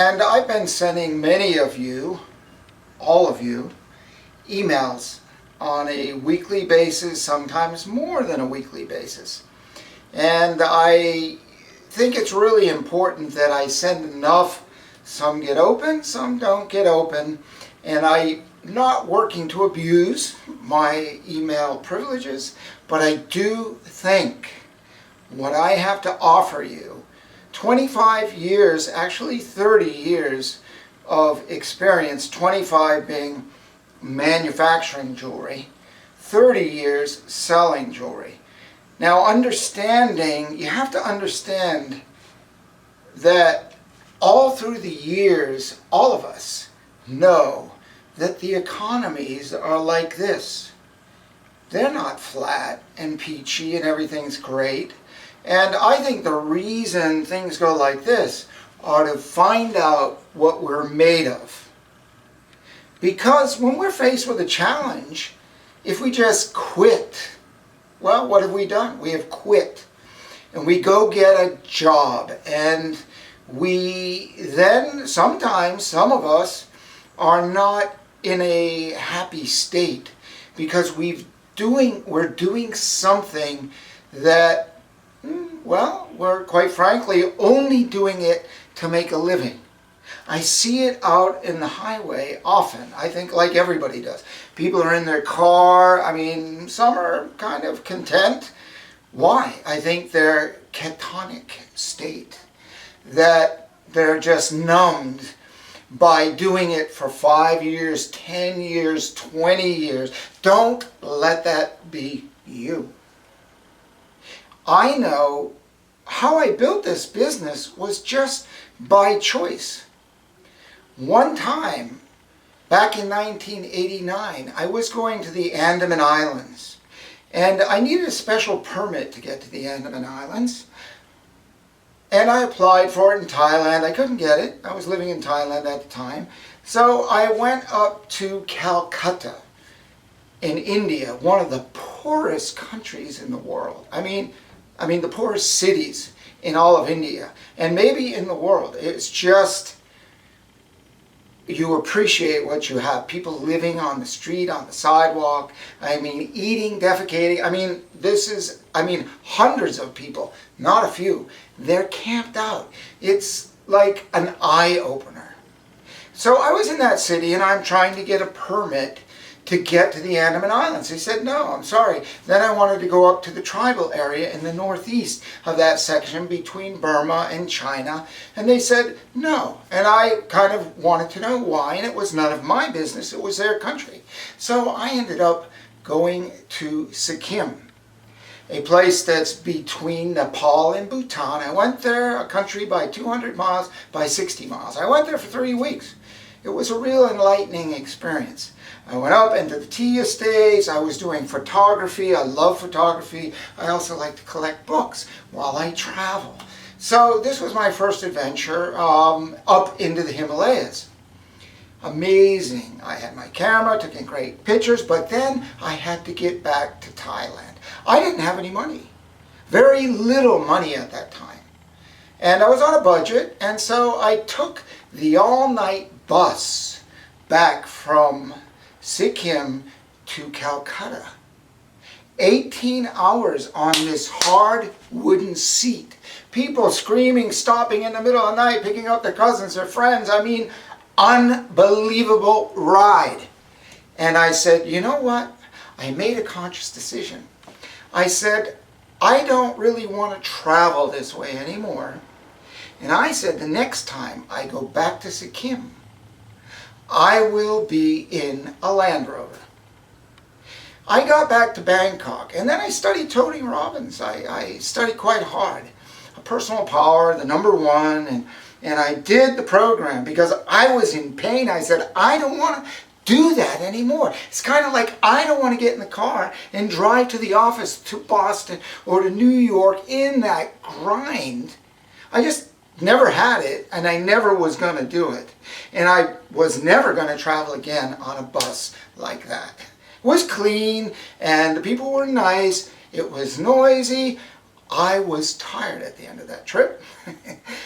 And I've been sending many of you, all of you, emails on a weekly basis, sometimes more than a weekly basis. And I think it's really important that I send enough. Some get open, some don't get open. And I'm not working to abuse my email privileges, but I do think what I have to offer you, 25 years, actually 30 years of experience, 25 being manufacturing jewelry, 30 years selling jewelry. Now understanding, you have to understand that all through the years, all of us know that the economies are like this. They're not flat and peachy and everything's great. And I think the reason things go like this are to find out what we're made of. Because when we're faced with a challenge, if we just quit, well, what have we done? We have quit. And we go get a job. And we then, sometimes, some of us are not in a happy state because we're doing something that, well, we're quite frankly only doing it to make a living. I see it out in the highway often. I think like everybody does. People are in their car. I mean, some are kind of content. Why? I think they're catatonic state. That they're just numbed by doing it for 5 years, 10 years, 20 years. Don't let that be you. I know how I built this business was just by choice. One time, back in 1989, I was going to the Andaman Islands. And I needed a special permit to get to the Andaman Islands. And I applied for it in Thailand. I couldn't get it. I was living in Thailand at the time. So I went up to Calcutta in India, one of the poorest countries in the world. I mean the poorest cities in all of India, and maybe in the world. It's just, you appreciate what you have. People living on the street, on the sidewalk. Eating, defecating. Hundreds of people, not a few. They're camped out. It's like an eye-opener. So I was in that city and I'm trying to get a permit to get to the Andaman Islands. They said, no, I'm sorry. Then I wanted to go up to the tribal area in the northeast of that section between Burma and China. And they said, no. And I kind of wanted to know why, and it was none of my business. It was their country. So I ended up going to Sikkim, a place that's between Nepal and Bhutan. I went there, a country by 200 miles by 60 miles. I went there for 3 weeks. It was a real enlightening experience. I went up into the tea estates. I was doing photography. I love photography. I also like to collect books while I travel. So this was my first adventure up into the Himalayas. Amazing. I had my camera, taking great pictures, but then I had to get back to Thailand. I didn't have any money. Very little money at that time. And I was on a budget, and so I took the all-night bus back from Sikkim to Calcutta. 18 hours on this hard wooden seat. People screaming, stopping in the middle of the night, picking up their cousins, their friends. Unbelievable ride. And I said, you know what? I made a conscious decision. I said, I don't really want to travel this way anymore. And I said, the next time I go back to Sikkim, I will be in a Land Rover. I got back to Bangkok, and then I studied Tony Robbins. I studied quite hard. Personal Power, the #1, and I did the program because I was in pain. I said, I don't want to do that anymore. It's kind of like I don't want to get in the car and drive to the office to Boston or to New York in that grind. I just never had it, and I never was going to do it. And I was never going to travel again on a bus like that. It was clean, and the people were nice. It was noisy. I was tired at the end of that trip.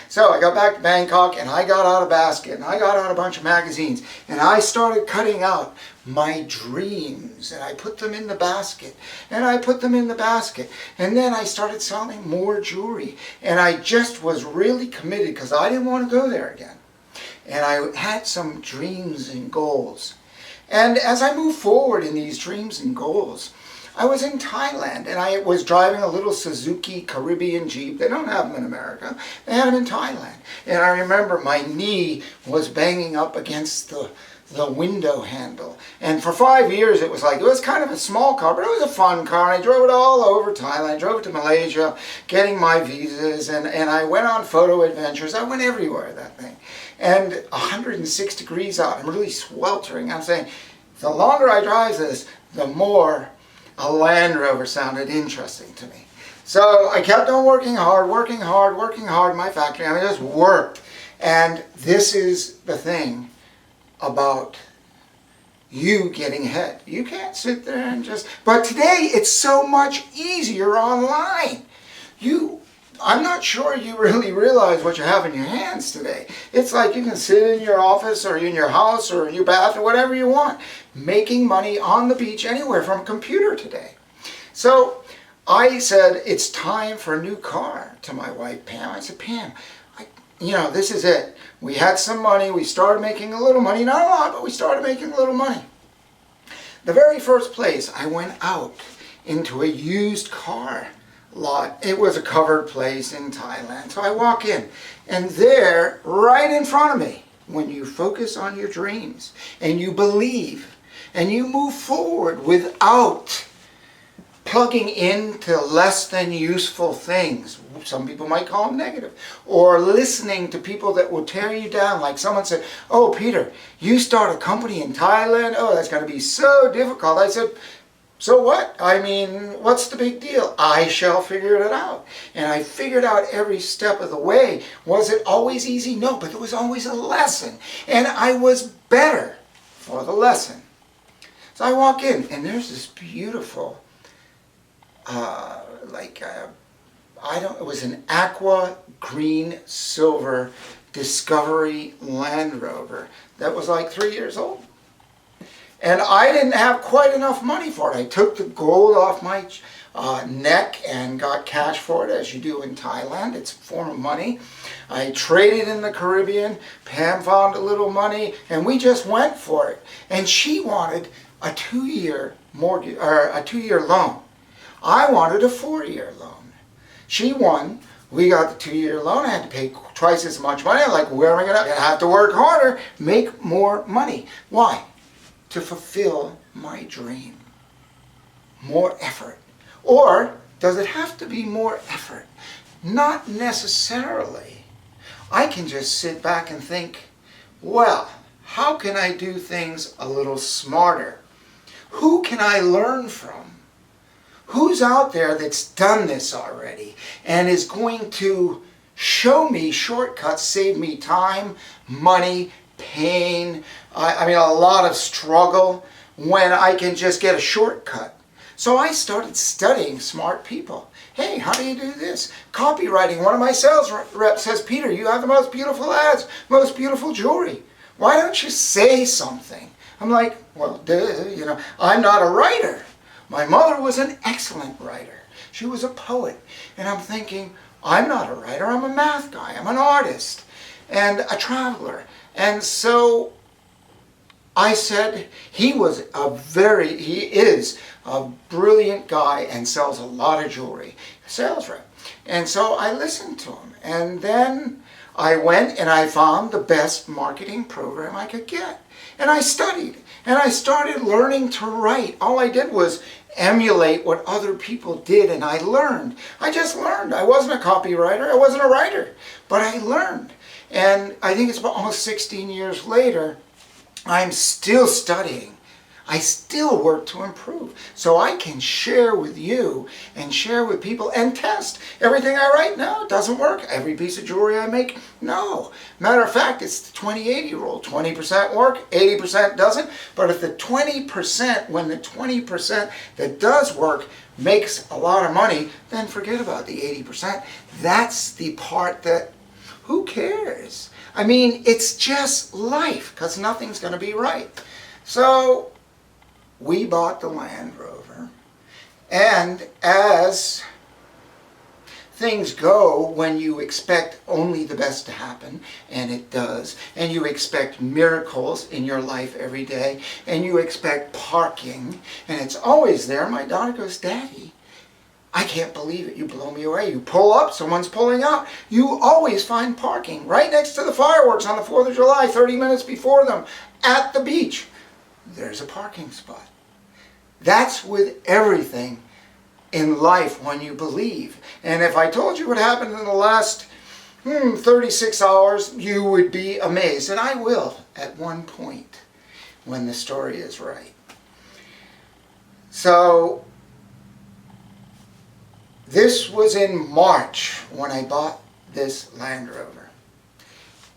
So I got back to Bangkok and I got out a basket and I got out a bunch of magazines and I started cutting out my dreams and I put them in the basket and I put them in the basket and then I started selling more jewelry and I just was really committed because I didn't want to go there again. And I had some dreams and goals. And as I moved forward in these dreams and goals, I was in Thailand and I was driving a little Suzuki Caribbean Jeep. They don't have them in America. They had them in Thailand. And I remember my knee was banging up against the window handle. And for 5 years it was kind of a small car, but it was a fun car. And I drove it all over Thailand. I drove it to Malaysia, getting my visas, and I went on photo adventures. I went everywhere, that thing. And 106 degrees out, I'm really sweltering. I'm saying, the longer I drive this, the more a Land Rover sounded interesting to me. So I kept on working hard in my factory. I just worked. And this is the thing about you getting ahead. You can't sit there and but today it's so much easier online. I'm not sure you really realize what you have in your hands today. It's like you can sit in your office or in your house or in your bath or whatever you want, making money on the beach anywhere from a computer today. So I said, it's time for a new car to my wife, Pam. I said, Pam, this is it. We had some money. We started making a little money. Not a lot, but we started making a little money. The very first place I went out into a used car lot. It was a covered place in Thailand. So I walk in, and there, right in front of me, when you focus on your dreams and you believe and you move forward without plugging into less than useful things, some people might call them negative, or listening to people that will tear you down, like someone said, oh, Peter, you start a company in Thailand, oh, that's going to be so difficult. I said, so what? I mean, what's the big deal? I shall figure it out. And I figured out every step of the way. Was it always easy? No, but it was always a lesson. And I was better for the lesson. So I walk in, and there's this beautiful, it was an aqua green silver Discovery Land Rover that was like 3 years old. And I didn't have quite enough money for it. I took the gold off my neck and got cash for it, as you do in Thailand. It's a form of money. I traded in the Caribbean. Pam found a little money, and we just went for it. And she wanted a 2-year mortgage, or a 2-year loan. I wanted a 4-year loan. She won. We got the 2-year loan. I had to pay twice as much money. I'm like, where am I going to have to work harder, make more money? Why? To fulfill my dream. More effort. Or does it have to be more effort? Not necessarily. I can just sit back and think, well, how can I do things a little smarter? Who can I learn from? Who's out there that's done this already and is going to show me shortcuts, save me time, money, pain, a lot of struggle, when I can just get a shortcut? So I started studying smart people. Hey, how do you do this? Copywriting. One of my sales reps says, Peter, you have the most beautiful ads, most beautiful jewelry. Why don't you say something? I'm like, well, duh, I'm not a writer. My mother was an excellent writer. She was a poet. And I'm thinking, I'm not a writer, I'm a math guy, I'm an artist, and a traveler. And so I said, he is a brilliant guy and sells a lot of jewelry, a sales rep. And so I listened to him. And then I went and I found the best marketing program I could get. And I studied. And I started learning to write. All I did was emulate what other people did, and I learned. I just learned. I wasn't a copywriter. I wasn't a writer. But I learned. And I think it's about almost 16 years later, I'm still studying. I still work to improve. So I can share with you and share with people and test. Everything I write, no, it doesn't work. Every piece of jewelry I make, no. Matter of fact, it's the 20-80 rule. 20% work, 80% doesn't. But if the 20%, when the 20% that does work makes a lot of money, then forget about the 80%. That's the part that, who cares? I mean, it's just life, because nothing's going to be right. So we bought the Land Rover, and as things go, when you expect only the best to happen, and it does, and you expect miracles in your life every day, and you expect parking, and it's always there, my daughter goes, Daddy, I can't believe it. You blow me away. You pull up, someone's pulling out. You always find parking right next to the fireworks on the 4th of July, 30 minutes before them, at the beach. There's a parking spot. That's with everything in life when you believe. And if I told you what happened in the last 36 hours, you would be amazed. And I will at one point when the story is right. So this was in March when I bought this Land Rover.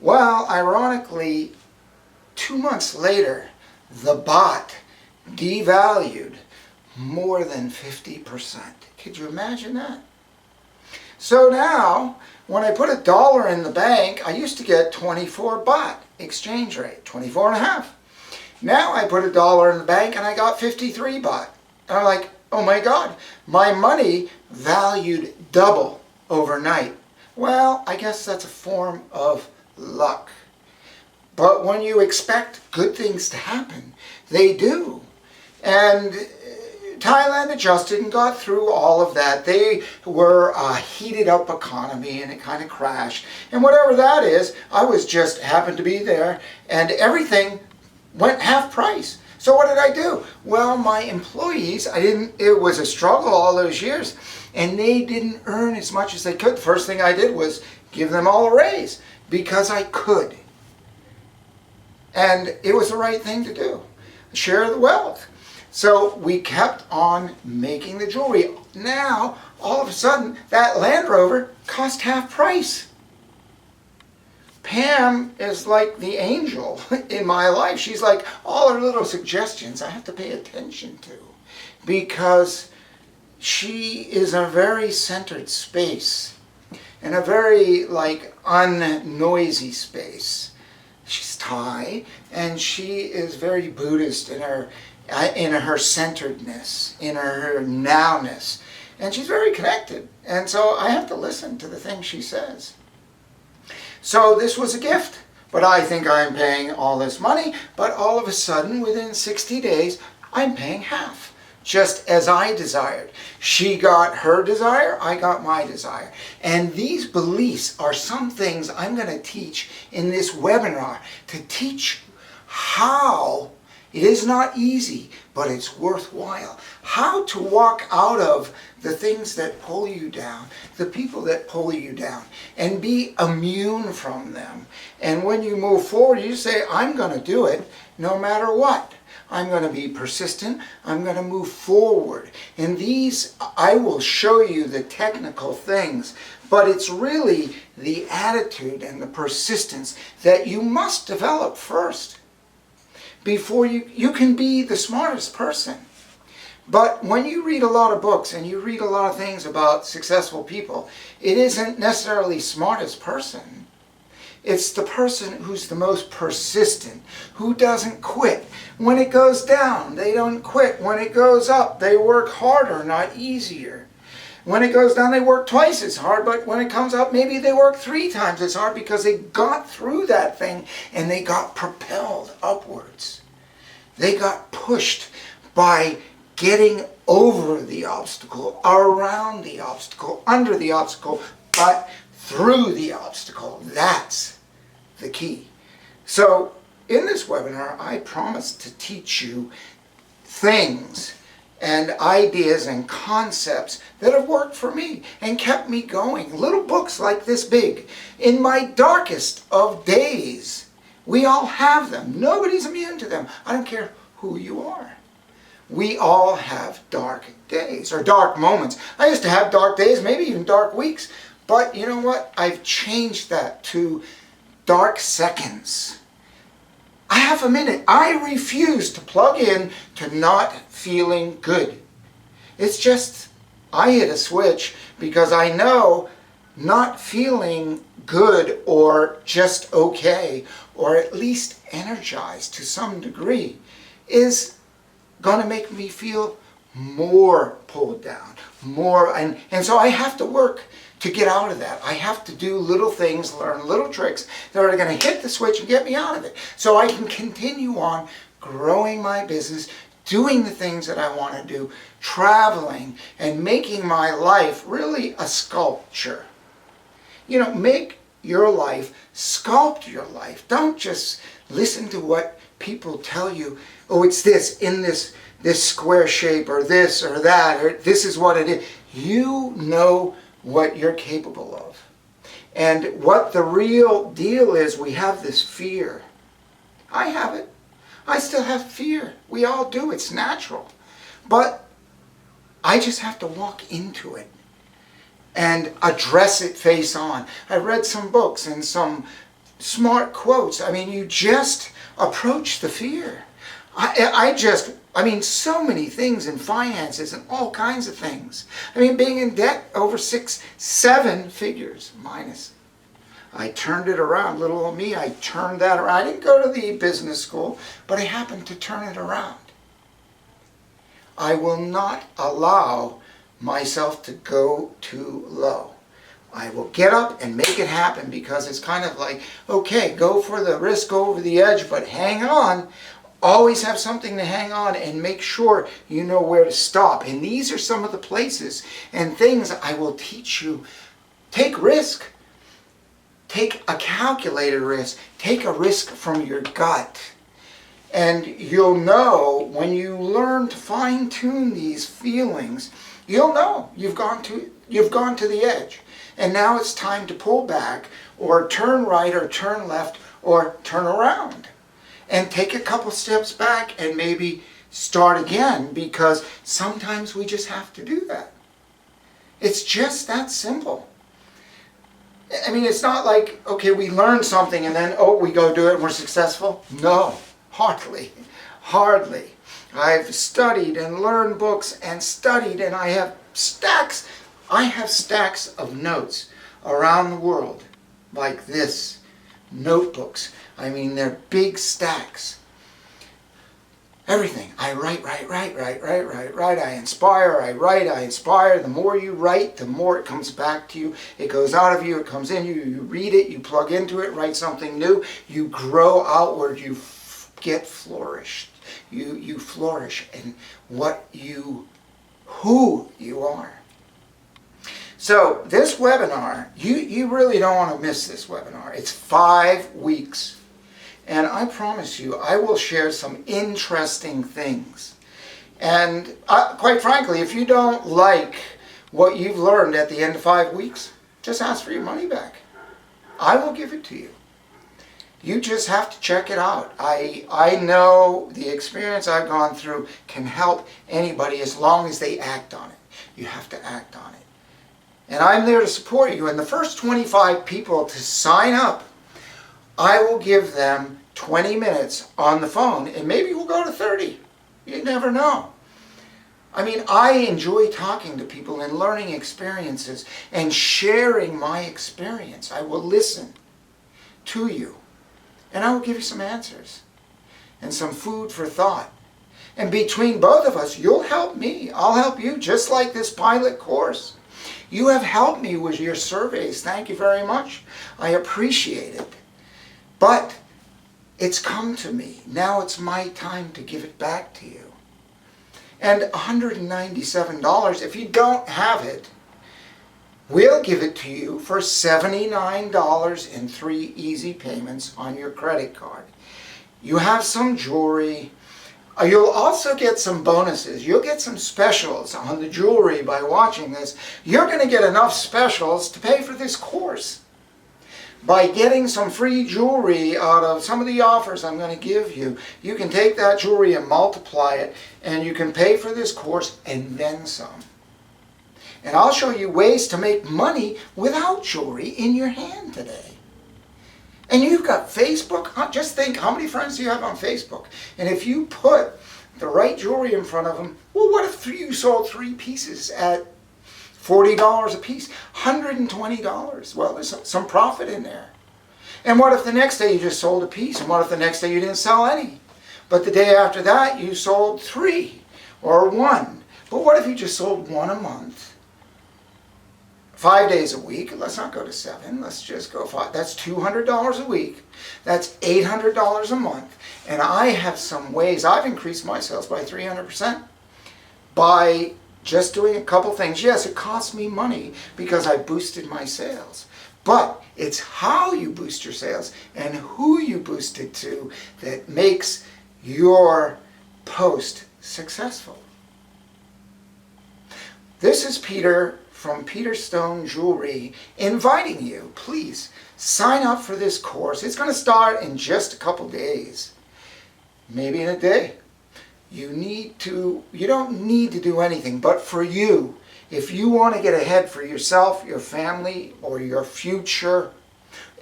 Well, ironically, 2 months later, the baht devalued more than 50%. Could you imagine that? So now, when I put $1 in the bank, I used to get 24 baht exchange rate, 24 and a half. Now I put $1 in the bank and I got 53 baht. And I'm like, oh my God, my money valued double overnight. Well, I guess that's a form of luck. But when you expect good things to happen, they do. And Thailand adjusted and got through all of that. They were a heated up economy and it kind of crashed. And whatever that is, I was just happened to be there and everything went half price. So what did I do? Well, my employees, it was a struggle all those years, and they didn't earn as much as they could. The first thing I did was give them all a raise because I could. And it was the right thing to do. Share the wealth. So we kept on making the jewelry. Now, all of a sudden, that Land Rover cost half price. Pam is like the angel in my life. She's like all her little suggestions I have to pay attention to because she is a very centered space and a very unnoisy space. She's Thai and she is very Buddhist in her centeredness, in her nowness, and she's very connected. And so I have to listen to the things she says. So this was a gift, but I think I'm paying all this money, but all of a sudden, within 60 days, I'm paying half, just as I desired. She got her desire, I got my desire. And these beliefs are some things I'm going to teach in this webinar to teach how it is not easy, but it's worthwhile. How to walk out of the things that pull you down, the people that pull you down, and be immune from them. And when you move forward, you say, I'm going to do it no matter what. I'm going to be persistent. I'm going to move forward. And these, I will show you the technical things, but it's really the attitude and the persistence that you must develop first before you can be the smartest person. But when you read a lot of books and you read a lot of things about successful people, it isn't necessarily smartest person. It's the person who's the most persistent, who doesn't quit. When it goes down, they don't quit. When it goes up, they work harder, not easier. When it goes down, they work twice as hard, but when it comes up, maybe they work 3 times as hard because they got through that thing and they got propelled upwards. They got pushed by getting over the obstacle, around the obstacle, under the obstacle, but through the obstacle. That's the key. So in this webinar, I promised to teach you things and ideas and concepts that have worked for me and kept me going. Little books like this big. In my darkest of days, we all have them. Nobody's immune to them. I don't care who you are. We all have dark days or dark moments. I used to have dark days, maybe even dark weeks. But you know what? I've changed that to dark seconds. I have a minute. I refuse to plug in to not feeling good. It's just, I hit a switch because I know not feeling good or just okay or at least energized to some degree is going to make me feel more pulled down, more, and so I have to work to get out of that. I have to do little things, learn little tricks that are going to hit the switch and get me out of it, so I can continue on growing my business, doing the things that I want to do, traveling, and making my life really a sculpture. You know, make your life, sculpt your life. Don't just listen to what people tell you. Oh, it's this, in this square shape, or this or that, or this is what it is. You know what you're capable of. And what the real deal is, we have this fear. I have it. I still have fear. We all do. It's natural. But I just have to walk into it and address it face on. I read some books and some smart quotes. I mean, you just approach the fear. I mean, so many things in finances and all kinds of things. I mean, being in debt over 7 figures minus. I turned it around. Little old me, I turned that around. I didn't go to the business school, but I happened to turn it around. I will not allow myself to go too low. I will get up and make it happen, because it's kind of like, okay, go for the risk, go over the edge, but hang on. Always have something to hang on, and make sure you know where to stop. And these are some of the places and things I will teach you. Take risk. Take a calculated risk. Take a risk from your gut. And you'll know, when you learn to fine-tune these feelings, you'll know you've gone to the edge. And now it's time to pull back, or turn right, or turn left, or turn around. And take a couple steps back and maybe start again, because sometimes we just have to do that. It's just that simple. I mean, it's not like, okay, we learn something and then, oh, we go do it and we're successful. No, hardly. Hardly. I've studied and learned books and studied, and I have stacks of notes around the world like this. Notebooks. I mean, they're big stacks. Everything. I write. I inspire, I write, I inspire. The more you write, the more it comes back to you. It goes out of you, it comes in you, you read it, you plug into it, write something new. You grow outward, you get flourished. You flourish in who you are. So this webinar, you really don't want to miss this webinar. It's 5 weeks. And I promise you, I will share some interesting things. And quite frankly, if you don't like what you've learned at the end of 5 weeks, just ask for your money back. I will give it to you. You just have to check it out. I know the experience I've gone through can help anybody as long as they act on it. You have to act on it. And I'm there to support you. And the first 25 people to sign up, I will give them 20 minutes on the phone, and maybe we'll go to 30. You never know. I mean, I enjoy talking to people and learning experiences and sharing my experience. I will listen to you, and I will give you some answers and some food for thought. And between both of us, you'll help me. I'll help you, just like this pilot course. You have helped me with your surveys. Thank you very much. I appreciate it. But it's come to me. Now it's my time to give it back to you. And $197, if you don't have it, we'll give it to you for $79 in 3 easy payments on your credit card. You have some jewelry. You'll also get some bonuses. You'll get some specials on the jewelry by watching this. You're going to get enough specials to pay for this course. by getting some free jewelry out of some of the offers I'm going to give you. You can take that jewelry and multiply it, and you can pay for this course and then some. And I'll show you ways to make money without jewelry in your hand today. And you've got Facebook. Just think, how many friends do you have on Facebook? And if you put the right jewelry in front of them, well, what if you sold 3 pieces at $40 a piece? $120. Well, there's some profit in there. And what if the next day you just sold a piece? And what if the next day you didn't sell any? But the day after that you sold 3 or 1. But what if you just sold 1 a month? 5 days a week. Let's not go to 7. Let's just go 5. That's $200 a week. That's $800 a month. And I have some ways. I've increased my sales by 300% by just doing a couple things. Yes, it cost me money because I boosted my sales. But it's how you boost your sales and who you boost it to that makes your post successful. This is Peter from Peter Stone Jewelry inviting you, please sign up for this course. It's going to start in just a couple days, maybe in a day. You don't need to do anything, but for you, if you want to get ahead for yourself, your family, or your future,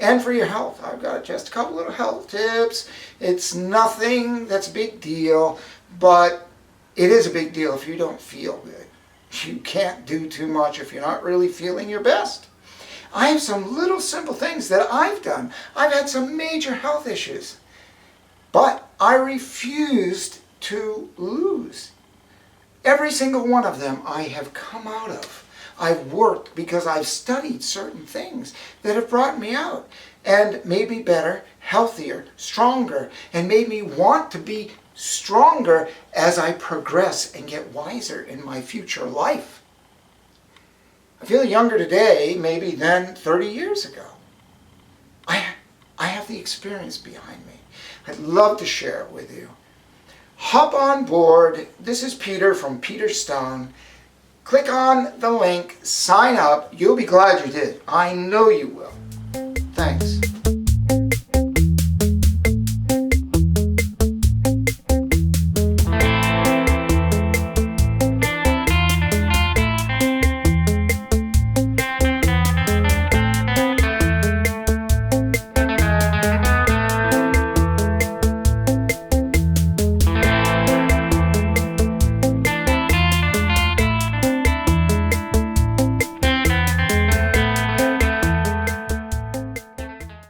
and for your health, I've got just a couple little health tips. It's nothing that's a big deal, but it is a big deal if you don't feel good. You can't do too much if you're not really feeling your best. I have some little simple things that I've done. I've had some major health issues, but I refused to lose. Every single one of them I have come out of. I've worked because I've studied certain things that have brought me out and made me better, healthier, stronger, and made me want to be stronger as I progress and get wiser in my future life. I feel younger today maybe than 30 years ago. I have the experience behind me. I'd love to share it with you. Hop on board. This is Peter from Peter Stone. Click on the link, sign up. You'll be glad you did. I know you will.